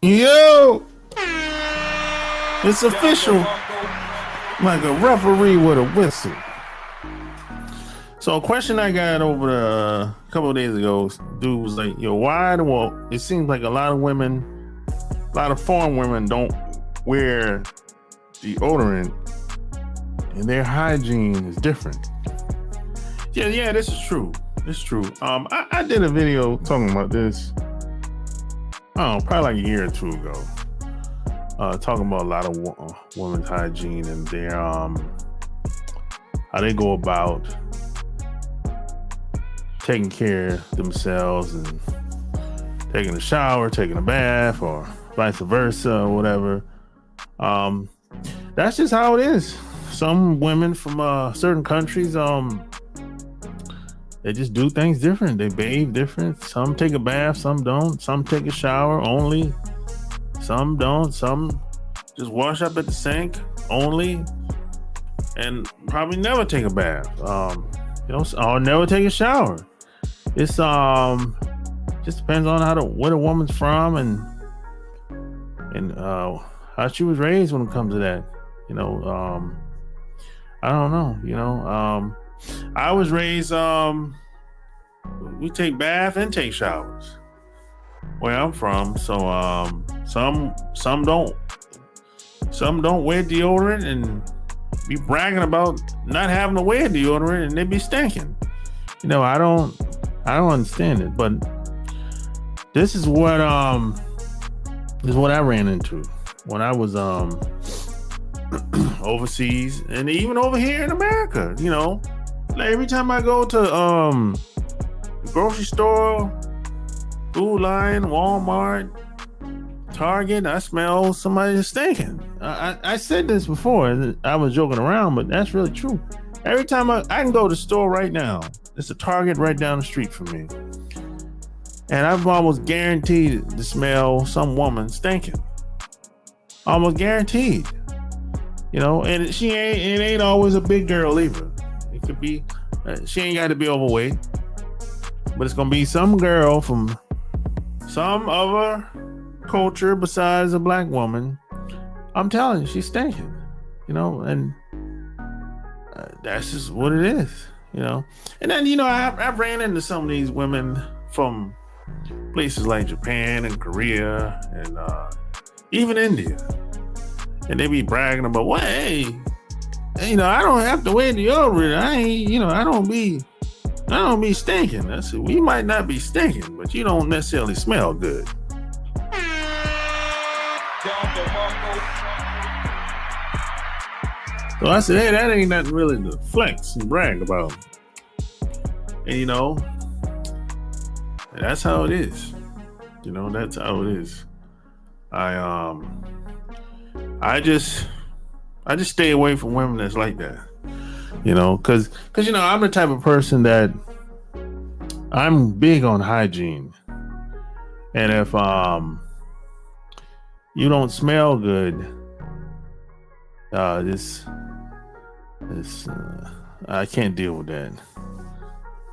Yo, it's official. Like a referee with a whistle. So a question I got over a couple of days ago, dude was like, yo, why the well, it seems like a lot of foreign women don't wear deodorant and their hygiene is different. Yeah, this is true. It's true. I did a video talking about this, probably like a year or two ago. Talking about a lot of women's hygiene and their how they go about taking care of themselves and taking a shower, taking a bath, or vice versa, or whatever. That's just how it is. Some women from certain countries, they just do things different. They bathe different. Some take a bath, some don't. Some take a shower only. Some don't. Some just wash up at the sink only, and probably never take a bath. Or never take a shower. It's just depends on where the woman's from and how she was raised when it comes to that. I don't know. I was raised. We take bath and take showers where I'm from. So some don't wear deodorant and be bragging about not having to wear deodorant and they be stinking. I don't understand it, but this is what I ran into when I was overseas and even over here in America. Like every time I go to the grocery store, Food Lion, Walmart, Target, I smell somebody stinking. I said this before. I was joking around, but that's really true. Every time I can go to the store right now. It's a Target right down the street from me, and I'm almost guaranteed to smell some woman stinking. Almost guaranteed. And it ain't always a big girl either. It could be, she ain't got to be overweight, but it's gonna be some girl from some other culture besides a black woman. I'm telling you, she's stinking. And that's just what it is. And then I've ran into some of these women from places like Japan and Korea and even India, and they be bragging about, well, hey, I don't have to wear deodorant. I don't be stinking. I said, we might not be stinking, but you don't necessarily smell good. So I said, hey, that ain't nothing really to flex and brag about. And that's how it is. That's how it is. I just stay away from women that's like that. Because I'm the type of person that I'm big on hygiene. And if you don't smell good, I can't deal with that.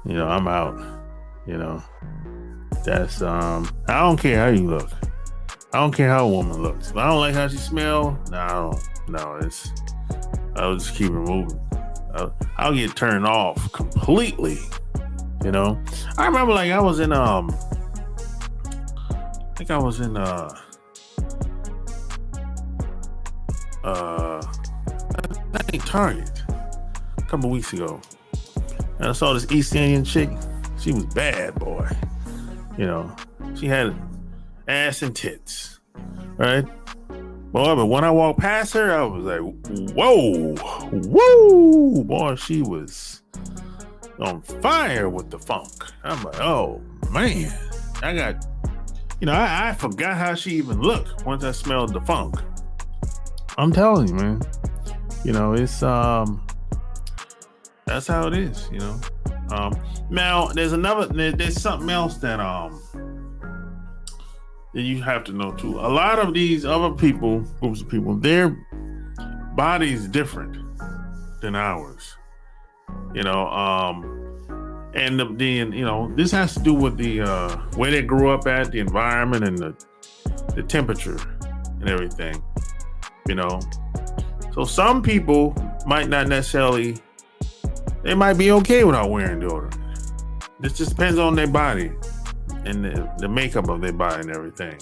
I'm out. That's I don't care how you look. I don't care how a woman looks. If I don't like how she smells, I'll just keep her moving. I'll get turned off completely. I remember I was in Target a couple weeks ago, and I saw this East Indian chick. She was bad, boy. She had ass and tits, right? Boy, but when I walked past her, I was like, whoa, boy, she was on fire with the funk. I'm like, oh man, I forgot how she even looked once I smelled the funk. I'm telling you, man. It's that's how it is. Now there's something else that you have to know too. A lot of these other groups of people, their body's different than ours. And this has to do with the where they grew up at, the environment, and the temperature and everything, you know. So some people might not necessarily, they might be okay without wearing deodorant. This just depends on their body and the makeup of their body and everything,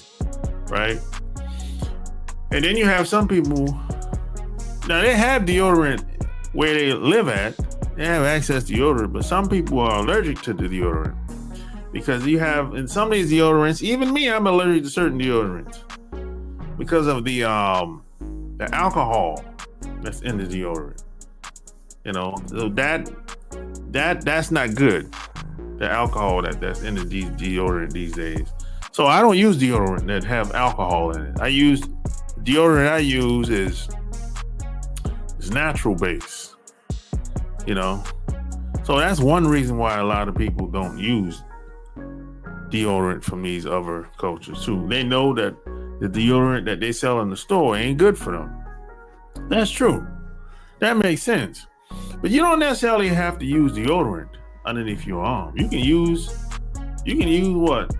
right? And then you have some people, now they have deodorant where they live at, they have access to deodorant, but some people are allergic to the deodorant because you have, in some of these deodorants, even me, I'm allergic to certain deodorants because of the alcohol that's in the deodorant. You know, so that's not good. The alcohol that's in the deodorant these days. So I don't use deodorant that have alcohol in it. Deodorant I use is natural base. You know, so that's one reason why a lot of people don't use deodorant from these other cultures too. They know that the deodorant that they sell in the store ain't good for them. That's true. That makes sense. But you don't necessarily have to use deodorant underneath your arm. You can use what?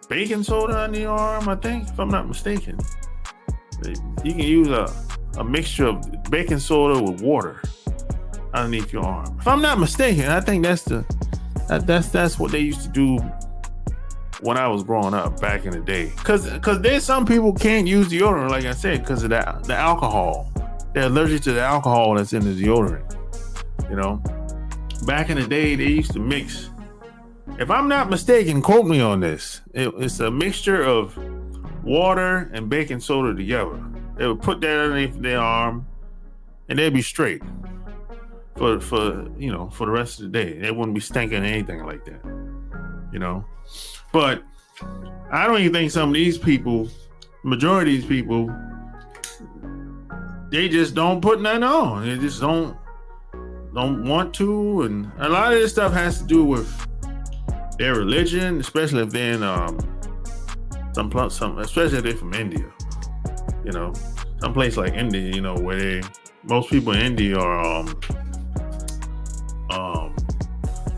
Baking soda under your arm, I think, if I'm not mistaken. You can use a mixture of baking soda with water underneath your arm. If I'm not mistaken, I think that's what they used to do when I was growing up back in the day. Cause there's some people can't use deodorant, like I said, because of the alcohol. They're allergic to the alcohol that's in the deodorant. You know, back in the day, they used to mix, if I'm not mistaken, quote me on this, it's a mixture of water and baking soda together. They would put that underneath their arm and they'd be straight for the rest of the day. They wouldn't be stinking anything like that, you know. But I don't even think some of these people, majority of these people, they just don't put nothing on. They just don't want to, and a lot of this stuff has to do with their religion, especially if they're in especially if they're from India. You know, some place like India, you know, where most people in India are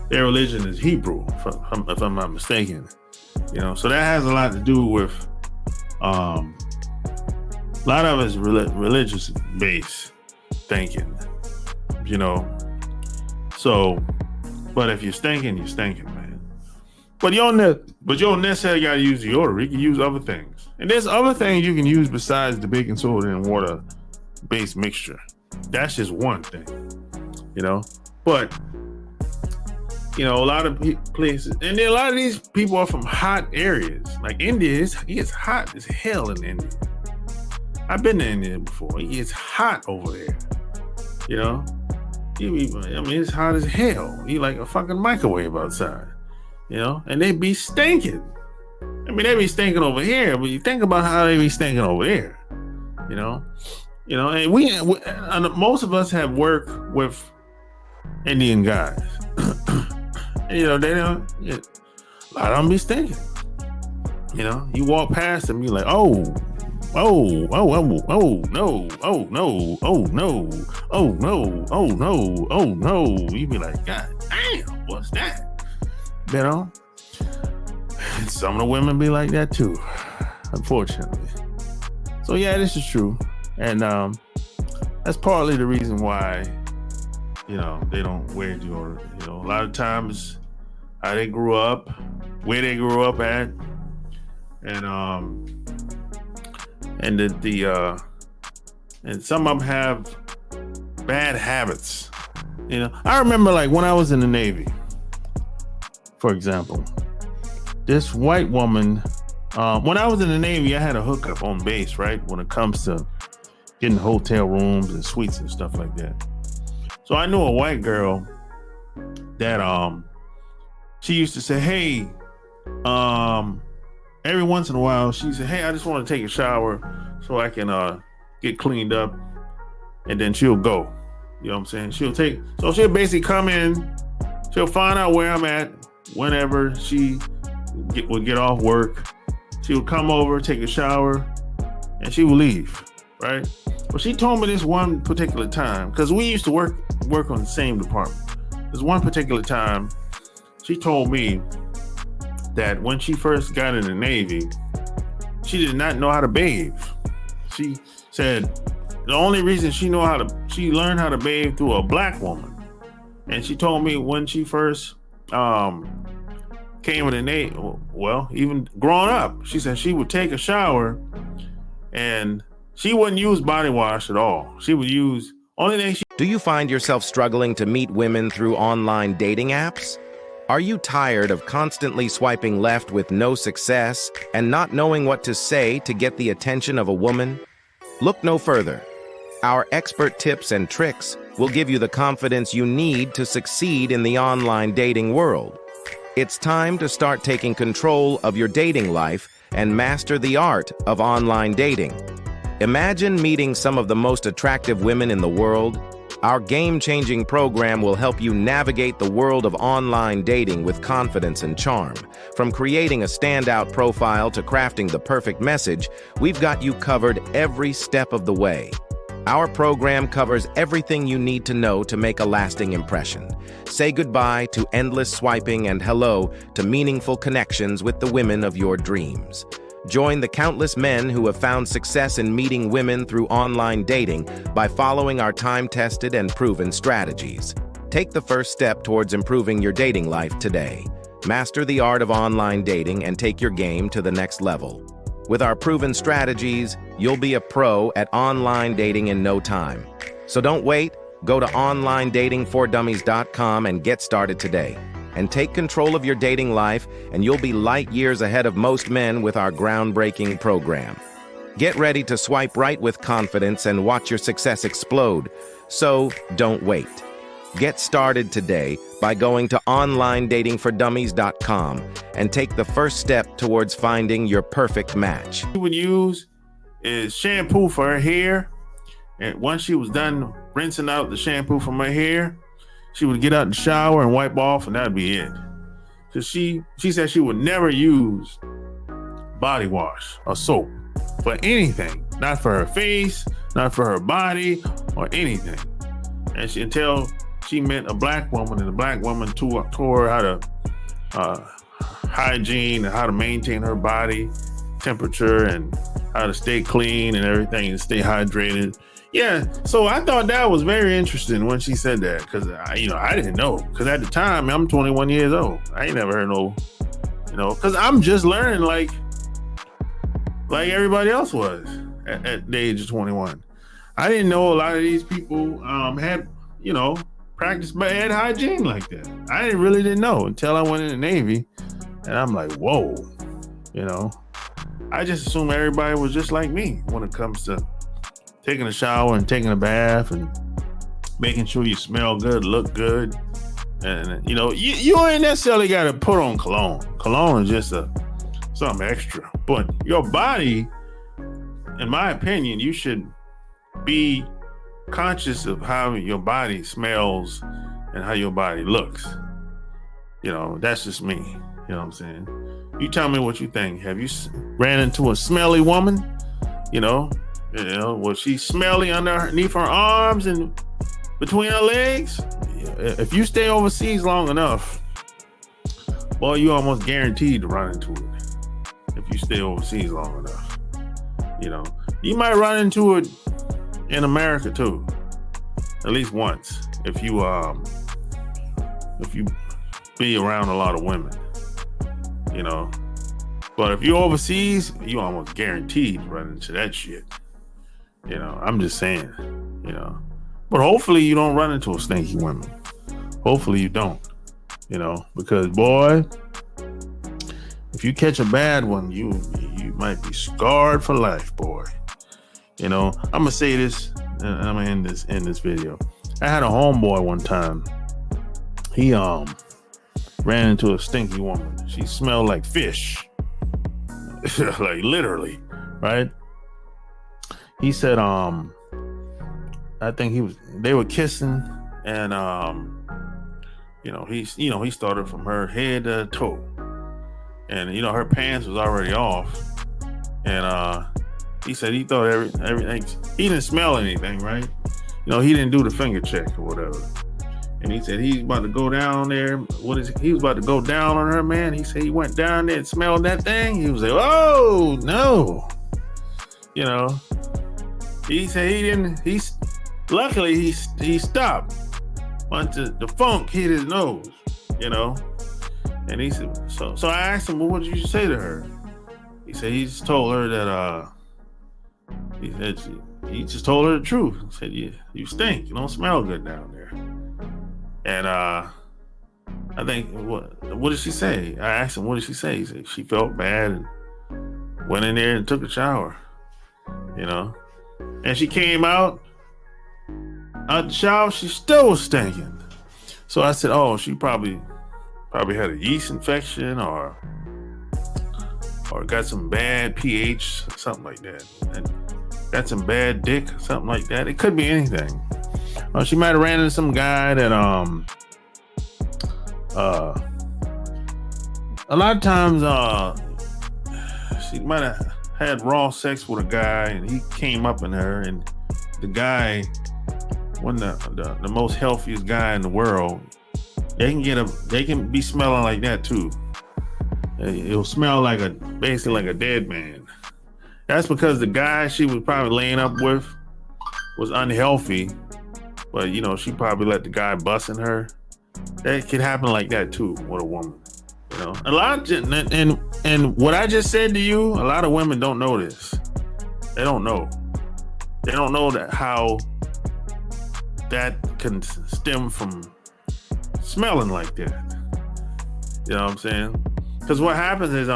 their religion is Hebrew, if I'm not mistaken. You know, so that has a lot to do with a lot of it's religious based thinking. You know, so, but if you're stinking, man. But you don't necessarily got to use deodorant. You can use other things, and there's other things you can use besides the baking soda and water based mixture. That's just one thing, you know. But you know, a lot of places, and then a lot of these people are from hot areas, like India. It's hot as hell in India. I've been to India before. It's hot over there, you know. It's hot as hell. You like a fucking microwave outside, you know, and they be stinking. I mean, they be stinking over here, but you think about how they be stinking over there, you know. And we most of us have worked with Indian guys. And, you know, they don't. A lot of them be stinking. You know, you walk past them, you're like, oh no, oh no, oh no. You be like, God damn, what's that? You know? And some of the women be like that too, unfortunately. So yeah, this is true. And that's partly the reason why, you know, they don't wear deodorant. You know, a lot of times how they grew up, where they grew up at, and and some of them have bad habits. You know, I remember like when I was in the Navy, for example, this white woman, when I was in the Navy, I had a hookup on base, right? When it comes to getting hotel rooms and suites and stuff like that. So I knew a white girl that, she used to say, hey, every once in a while, she said, hey, I just want to take a shower so I can get cleaned up, and then she'll go. You know what I'm saying? She'll basically come in, she'll find out where I'm at whenever she would get off work. She would come over, take a shower, and she would leave, right? Well, she told me this one particular time, because we used to work on the same department. This one particular time, she told me that when she first got in the Navy, she did not know how to bathe. She said the only reason she learned how to bathe through a black woman. And she told me when she first came in the Navy, well, even growing up, she said she would take a shower and she wouldn't use body wash at all. She would use only thing she. Do you find yourself struggling to meet women through online dating apps? Are you tired of constantly swiping left with no success and not knowing what to say to get the attention of a woman? Look no further. Our expert tips and tricks will give you the confidence you need to succeed in the online dating world. It's time to start taking control of your dating life and master the art of online dating. Imagine meeting some of the most attractive women in the world. Our game-changing program will help you navigate the world of online dating with confidence and charm. From creating a standout profile to crafting the perfect message, we've got you covered every step of the way. Our program covers everything you need to know to make a lasting impression. Say goodbye to endless swiping and hello to meaningful connections with the women of your dreams. Join the countless men who have found success in meeting women through online dating by following our time-tested and proven strategies. Take the first step towards improving your dating life today. Master the art of online dating and take your game to the next level. With our proven strategies, you'll be a pro at online dating in no time. So don't wait. Go to onlinedatingfordummies.com and get started today. And take control of your dating life, and you'll be light years ahead of most men with our groundbreaking program. Get ready to swipe right with confidence and watch your success explode. So don't wait. Get started today by going to onlinedatingfordummies.com and take the first step towards finding your perfect match. She would use is shampoo for her hair. And once she was done rinsing out the shampoo from her hair, she would get out the shower and wipe off, and that'd be it. So she said she would never use body wash or soap for anything, not for her face, not for her body or anything. And until she met a black woman, and the black woman taught her how to hygiene and how to maintain her body temperature and how to stay clean and everything and stay hydrated. Yeah, so I thought that was very interesting when she said that, because I didn't know, because at the time I'm 21 years old. I ain't never heard no, because I'm just learning like everybody else was at the age of 21. I didn't know a lot of these people had practiced bad hygiene like that. I really didn't know until I went in the Navy, and I'm like, whoa, I just assumed everybody was just like me when it comes to taking a shower and taking a bath and making sure you smell good, look good. And, you ain't necessarily got to put on cologne. Cologne is just something extra. But your body, in my opinion, you should be conscious of how your body smells and how your body looks. That's just me. You know what I'm saying? You tell me what you think. Have you ran into a smelly woman? Was she smelly underneath her arms and between her legs? If you stay overseas long enough, well, you almost guaranteed to run into it. If you stay overseas long enough, you might run into it in America too, at least once. If you be around a lot of women, But if you're overseas, you almost guaranteed to run into that shit. I'm just saying, But hopefully you don't run into a stinky woman. Hopefully you don't, because boy, if you catch a bad one, you might be scarred for life, boy. I'm gonna say this, and I'm gonna end this video. I had a homeboy one time. He ran into a stinky woman. She smelled like fish. Like literally, right? He said, I think they were kissing, and he started from her head to toe, and her pants was already off, and he said he thought everything. He didn't smell anything, right? He didn't do the finger check or whatever, And he said he's about to go down there. He was about to go down on her, man. He said he went down there and smelled that thing. He was like, oh no. You know. He said he didn't. Luckily he stopped once the funk hit his nose. You know. And he said, so I asked him, well, what did you say to her? He said he just told her that he just told her the truth. He said you stink. You don't smell good down there. And I think what did she say? I asked him, what did she say? He said she felt bad and went in there and took a shower. You know. And she came out the shower, she still was stinking. So I said, oh, she probably had a yeast infection or got some bad pH, something like that. And got some bad dick, something like that. It could be anything. She might have ran into some guy that a lot of times she might have had raw sex with a guy and he came up in her, and the guy, one of the most healthiest guy in the world, they can be smelling like that too. It'll smell basically like a dead man. That's because the guy she was probably laying up with was unhealthy, but you know, she probably let the guy bust in her. That could happen like that too with a woman. You know, a lot of, and what I just said to you, a lot of women don't know this. They don't know. They don't know that how that can stem from smelling like that. You know what I'm saying? Because what happens is,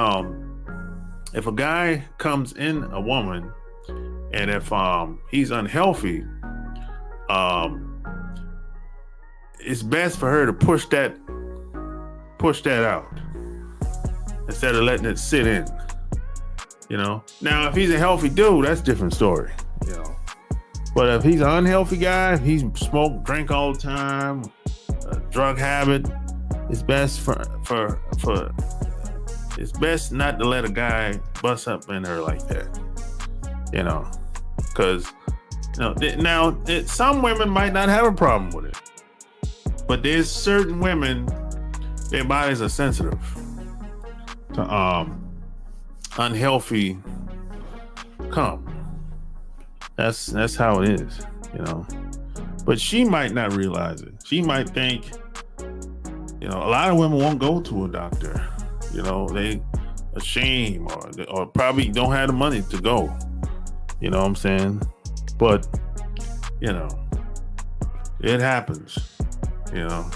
if a guy comes in a woman, and if he's unhealthy, it's best for her to push that out instead of letting it sit in. You know. Now, if he's a healthy dude, that's a different story. You know. But if he's an unhealthy guy, if he's drink all the time, a drug habit, it's best it's best not to let a guy bust up in her like that. You know, because some women might not have a problem with it, but there's certain women, their bodies are sensitive to unhealthy cum. That's how it is, you know. But she might not realize it. She might think, you know, a lot of women won't go to a doctor. You know, they ashamed or probably don't have the money to go. You know what I'm saying? But, you know, it happens. You know,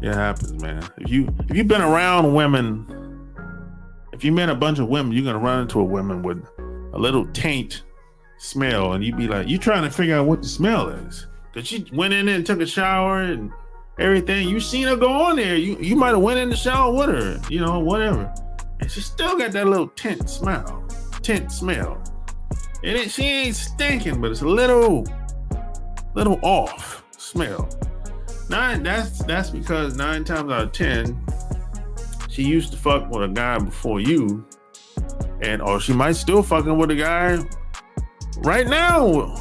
it happens, man. If you've been around women, if you met a bunch of women, you're gonna run into a woman with a little taint smell, and you be like, you trying to figure out what the smell is, because she went in there and took a shower and everything. You seen her go on there. You might have went in the shower with her, you know, whatever, and she still got that little tint smell. And she ain't stinking, but it's a little off smell. That's because 9 times out of 10, she used to fuck with a guy before you, or she might still fucking with a guy right now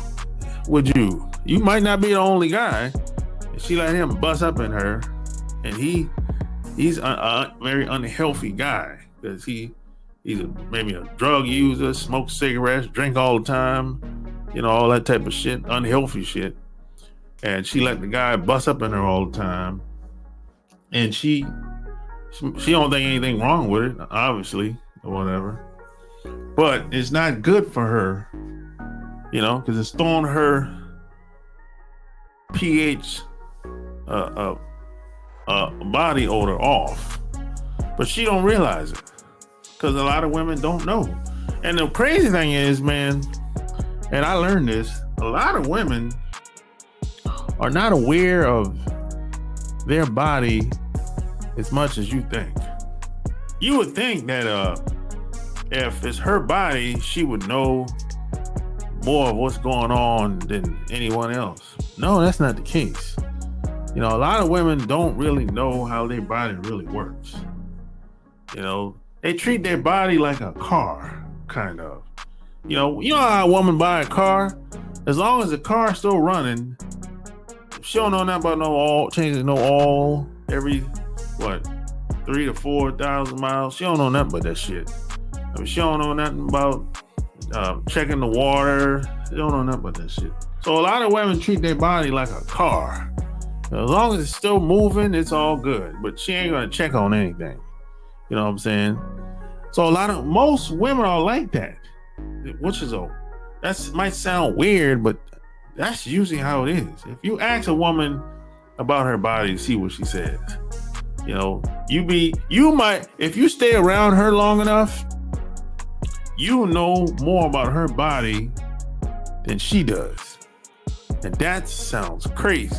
with you. You might not be the only guy. She let him bust up in her, and he's a very unhealthy guy, because he's maybe a drug user, smokes cigarettes, drink all the time, you know, all that type of shit, unhealthy shit. And she let the guy bust up in her all the time, and she don't think anything wrong with it, obviously, or whatever. But it's not good for her, you know, because it's throwing her pH body odor off. But she don't realize it, because a lot of women don't know. And the crazy thing is, man, and I learned this, a lot of women are not aware of their body as much as you think. You would think that if it's her body, she would know more of what's going on than anyone else. No, that's not the case. You know, a lot of women don't really know how their body really works. You know, they treat their body like a car, kind of. You know how a woman buy a car? As long as the car's still running, She don't know nothing about no oil, changing no oil every, what, 3,000 to 4,000 miles. She don't know nothing about that shit. I mean, she don't know nothing about checking the water. She don't know nothing about that shit. So a lot of women treat their body like a car. As long as it's still moving, it's all good. But she ain't gonna check on anything. You know what I'm saying? So most women are like that, which is that might sound weird, but that's usually how it is. If you ask a woman about her body, see what she says. You know, you might, if you stay around her long enough, you know more about her body than she does. And that sounds crazy.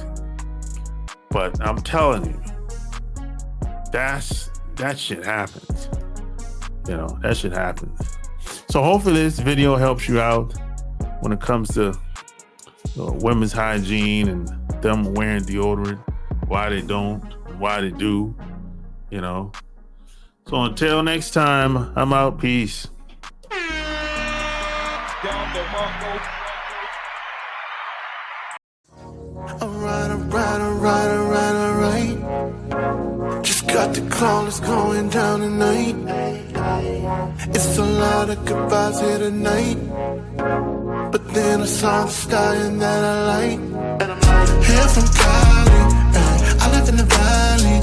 But I'm telling you, that shit happens. You know, that shit happens. So hopefully this video helps you out when it comes to women's hygiene and them wearing deodorant, why they don't, and why they do, you know. So until next time, I'm out. Peace. Alright. Just got the call, it's going down tonight. It's a lot of goodbyes here tonight. But then I saw the stallion that I like. Here from Cali, I live in the valley.